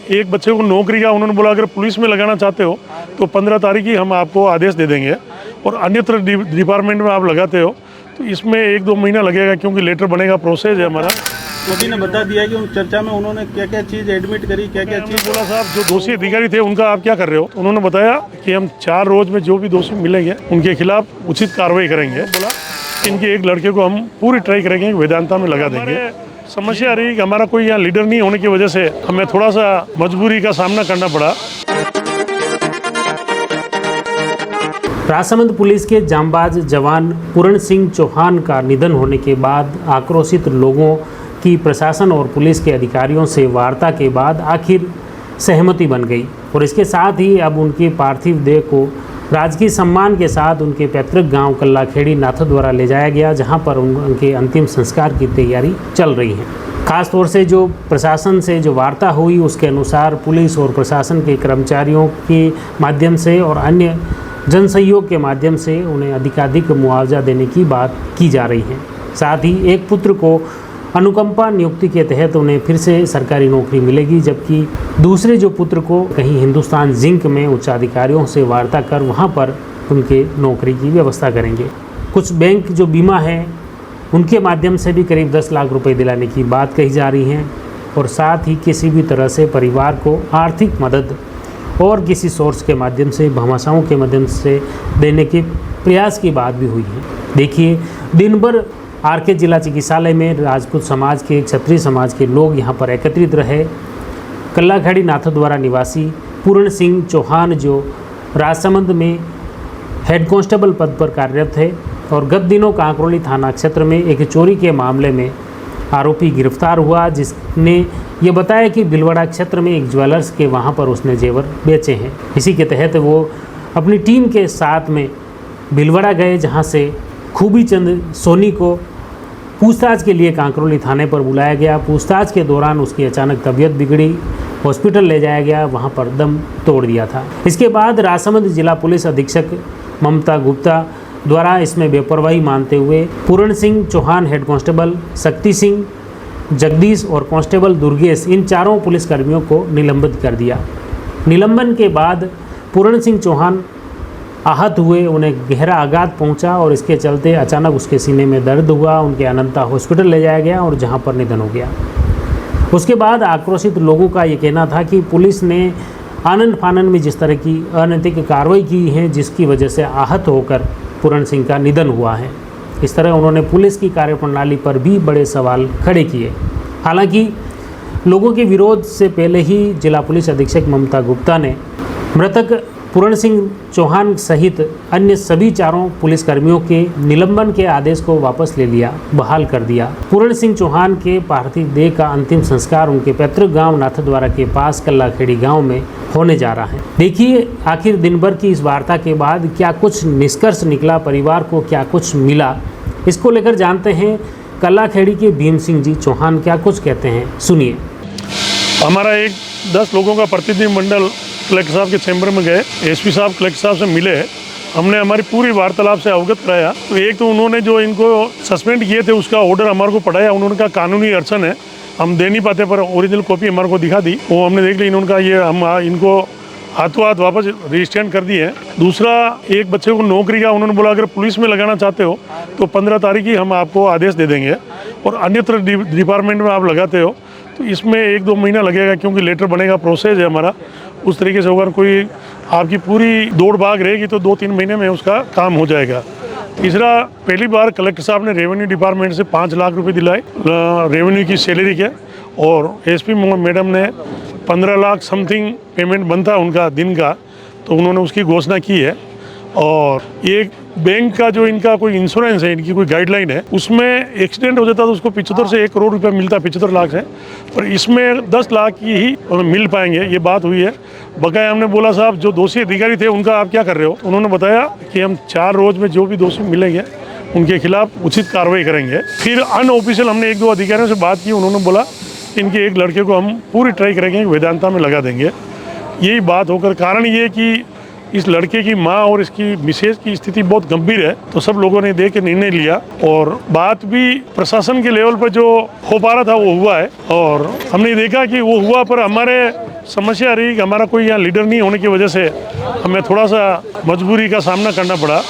एक बच्चे को नौकरी का उन्होंने बोला अगर पुलिस में लगाना चाहते हो तो 15 तारीख ही हम आपको आदेश दे देंगे, और अन्यत्र डिपार्टमेंट में आप लगाते हो तो इसमें 1-2 महीना लगेगा, क्योंकि लेटर बनेगा, प्रोसेस है हमारा। मोदी ने बता दिया कि उस चर्चा में उन्होंने क्या क्या चीज़ एडमिट करी, क्या क्या चीज़ बोला साहब जो दोषी अधिकारी थे उनका आप क्या कर रहे हो, उन्होंने बताया कि हम 4 रोज में जो भी दोषी मिलेंगे उनके खिलाफ उचित कार्रवाई करेंगे। बोला इनके एक लड़के को हम पूरी ट्राई करेंगे, वेदांता में लगा देंगे। समस्या रही कि हमारा कोई यहाँ लीडर नहीं होने की वजह से हमें थोड़ा सा मजबूरी का सामना करना पड़ा। राजसमंद पुलिस के जांबाज जवान पूरण सिंह चौहान का निधन होने के बाद आक्रोशित लोगों की प्रशासन और पुलिस के अधिकारियों से वार्ता के बाद आखिर सहमति बन गई, और इसके साथ ही अब उनके पार्थिव देह को राजकीय सम्मान के साथ उनके पैतृक गांव कल्लाखेड़ी नाथद्वारा ले जाया गया, जहां पर उनके अंतिम संस्कार की तैयारी चल रही है। खास तौर से जो प्रशासन से जो वार्ता हुई उसके अनुसार पुलिस और प्रशासन के कर्मचारियों के माध्यम से और अन्य जन सहयोग के माध्यम से उन्हें अधिकाधिक मुआवजा देने की बात की जा रही है। साथ ही एक पुत्र को अनुकंपा नियुक्ति के तहत उन्हें फिर से सरकारी नौकरी मिलेगी, जबकि दूसरे जो पुत्र को कहीं हिंदुस्तान जिंक में उच्चाधिकारियों से वार्ता कर वहां पर उनके नौकरी की व्यवस्था करेंगे। कुछ बैंक जो बीमा है उनके माध्यम से भी करीब 10 लाख रुपए दिलाने की बात कही जा रही है, और साथ ही किसी भी तरह से परिवार को आर्थिक मदद और किसी सोर्स के माध्यम से भामाशाहों के माध्यम से देने के प्रयास की बात भी हुई है। देखिए, दिन भर आरके जिला चिकित्सालय में राजपूत समाज के, क्षत्रिय समाज के लोग यहाँ पर एकत्रित रहे। कल्लाखेड़ी नाथद्वारा निवासी पूरण सिंह चौहान जो राजसमंद में हेड कांस्टेबल पद पर कार्यरत थे, और गत दिनों कांकरोली थाना क्षेत्र में एक चोरी के मामले में आरोपी गिरफ्तार हुआ, जिसने ये बताया कि भिलवाड़ा क्षेत्र में एक ज्वेलर्स के वहाँ पर उसने जेवर बेचे हैं। इसी के तहत वो अपनी टीम के साथ में भिलवाड़ा गए, जहाँ से खूबी चंद सोनी को पूछताछ के लिए कांकरोली थाने पर बुलाया गया। पूछताछ के दौरान उसकी अचानक तबीयत बिगड़ी, हॉस्पिटल ले जाया गया, वहाँ पर दम तोड़ दिया था। इसके बाद राजसमंद जिला पुलिस अधीक्षक ममता गुप्ता द्वारा इसमें बेपरवाही मानते हुए पूरण सिंह चौहान, हेड कांस्टेबल शक्ति सिंह, जगदीश और कांस्टेबल दुर्गेश, इन चारों पुलिसकर्मियों को निलंबित कर दिया। निलंबन के बाद पूरण सिंह चौहान आहत हुए, उन्हें गहरा आघात पहुंचा और इसके चलते अचानक उसके सीने में दर्द हुआ। उनके अनंता हॉस्पिटल ले जाया गया और जहां पर निधन हो गया। उसके बाद आक्रोशित लोगों का ये कहना था कि पुलिस ने आनन फानन में जिस तरह की अनैतिक कार्रवाई की है, जिसकी वजह से आहत होकर पूरण सिंह का निधन हुआ है। इस तरह उन्होंने पुलिस की कार्यप्रणाली पर भी बड़े सवाल खड़े किए। हालांकि लोगों के विरोध से पहले ही जिला पुलिस अधीक्षक ममता गुप्ता ने मृतक पूरण सिंह चौहान सहित अन्य सभी चारों पुलिसकर्मियों के निलंबन के आदेश को वापस ले लिया, बहाल कर दिया। पूरण सिंह चौहान के पार्थिव देह का अंतिम संस्कार उनके पैतृक गांव नाथद्वारा के पास कल्लाखेड़ी गांव में होने जा रहा है। देखिए, आखिर दिन भर की इस वार्ता के बाद क्या कुछ निष्कर्ष निकला, परिवार को क्या कुछ मिला, इसको लेकर जानते हैं कल्लाखेड़ी के भीम सिंह जी चौहान क्या कुछ कहते हैं, सुनिए। हमारा एक 10 लोगों का प्रतिनिधिमंडल कलेक्टर साहब के चैम्बर में गए, एसपी साहब कलेक्टर साहब से मिले, हमने हमारी पूरी वार्तालाप से अवगत कराया। तो एक तो उन्होंने जो इनको सस्पेंड किए थे उसका ऑर्डर हमारे को पढ़ाया, उन्होंने कहा कानूनी अड़चन है, हम दे नहीं पाते, पर ओरिजिनल कॉपी हमारे को दिखा दी, वो हमने देख ली। इन्होंने कहा ये हम इनको हाथों हाथ वापस रजिस्ट्रेशन कर दिए। दूसरा, एक बच्चे को नौकरी का उन्होंने बोला अगर पुलिस में लगाना चाहते हो तो 15 तारीख ही हम आपको आदेश दे देंगे, और अन्यत्र डिपार्टमेंट में आप लगाते हो तो इसमें 1-2 महीना लगेगा, क्योंकि लेटर बनेगा, प्रोसेस है हमारा। उस तरीके से अगर कोई आपकी पूरी दौड़ भाग रहेगी तो 2-3 महीने में उसका काम हो जाएगा। तीसरा, पहली बार कलेक्टर साहब ने रेवेन्यू डिपार्टमेंट से 5 लाख रुपए दिलाए रेवेन्यू की सैलरी के, और एसपी मैडम ने 15 लाख समथिंग पेमेंट बनता उनका दिन का, तो उन्होंने उसकी घोषणा की है। और एक बैंक का जो इनका कोई इंश्योरेंस है, इनकी कोई गाइडलाइन है, उसमें एक्सीडेंट हो जाता तो उसको 75 से 1 करोड़ रुपया मिलता, 75 लाख से, पर इसमें 10 लाख की ही मिल पाएंगे, ये बात हुई है। बकाया हमने बोला साहब जो दोषी अधिकारी थे उनका आप क्या कर रहे हो, उन्होंने बताया कि हम 4 रोज में जो भी दोषी मिलेंगे उनके खिलाफ उचित कार्रवाई करेंगे। फिर अनऑफिशियल हमने 1-2 अधिकारियों से बात की, उन्होंने बोला इनके एक लड़के को हम पूरी ट्राई करेंगे, वेदांता में लगा देंगे। यही बात होकर कारण ये कि इस लड़के की माँ और इसकी मिसेज की स्थिति बहुत गंभीर है, तो सब लोगों ने देख के निर्णय लिया और बात भी प्रशासन के लेवल पर जो हो पा रहा था वो हुआ है। और हमने देखा कि वो हुआ, पर हमारे समस्या रही कि हमारा कोई यहाँ लीडर नहीं होने की वजह से हमें थोड़ा सा मजबूरी का सामना करना पड़ा।